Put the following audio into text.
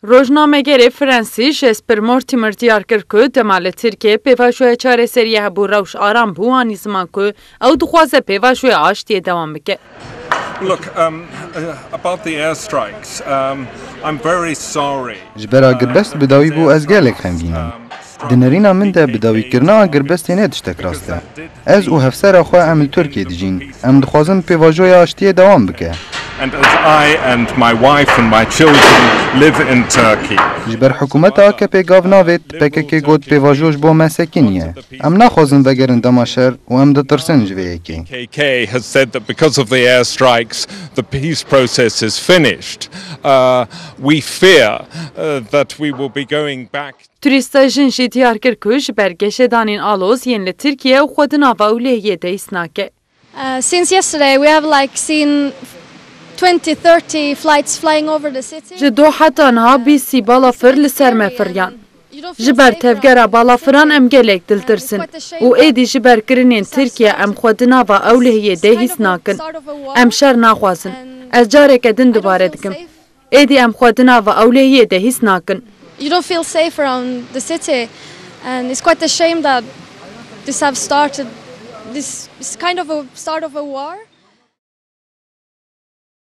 روزنامه‌گر فرانسیش اسپر مورتیمر دیار کرد که دمال ترکیه پیواشوی چارەسەری هەبوو ڕەوش ئارام بوو وانی زمان که ئەو دخوازە پیواشوی ئاشتیە دەوام بکە. Look, about the airstrikes, I'm very sorry. جبرا گربست بداوی بو از گالک خمگینم. دنرینا من ده بداوی کرنا گربست نه تشتک راسته. از او هفسر اخوا عمل ترکیه دیجین. ام دخوازم پیواژوی آشتیه دوام بکه. And as I and my wife and my children live in Turkey. جبر حکومت که پیگاو ناوید پکه گود پیواژوش بو مسکینیه. ام نخوازم بگرن دماشر و ام دترسن جویه کی. KK has said that because of the airstrikes, the peace process is finished. We fear that we will be going back. توریستا جنشی دیار کرد که جبر گشتانین آلوز ین لترکیه و خود ناولیه دیس ناکه. Since yesterday, we have seen 20-30 flights flying over the city. جدو حتی آنها بیسی بالافر لسر مفریان. جبر تفجر بالافران ام گلک دلترسن و ایدی جبر کرنین ترکیه ام خود ناوا اولیه دیس ناکن. ام شر ناخوازن. از جاره کدن دوباره دکم. ایدی ام خود ناوا اولیه دیس ناکن. You don't feel safe around the city, and it's quite a shame that this have started. This is kind of a start of a war.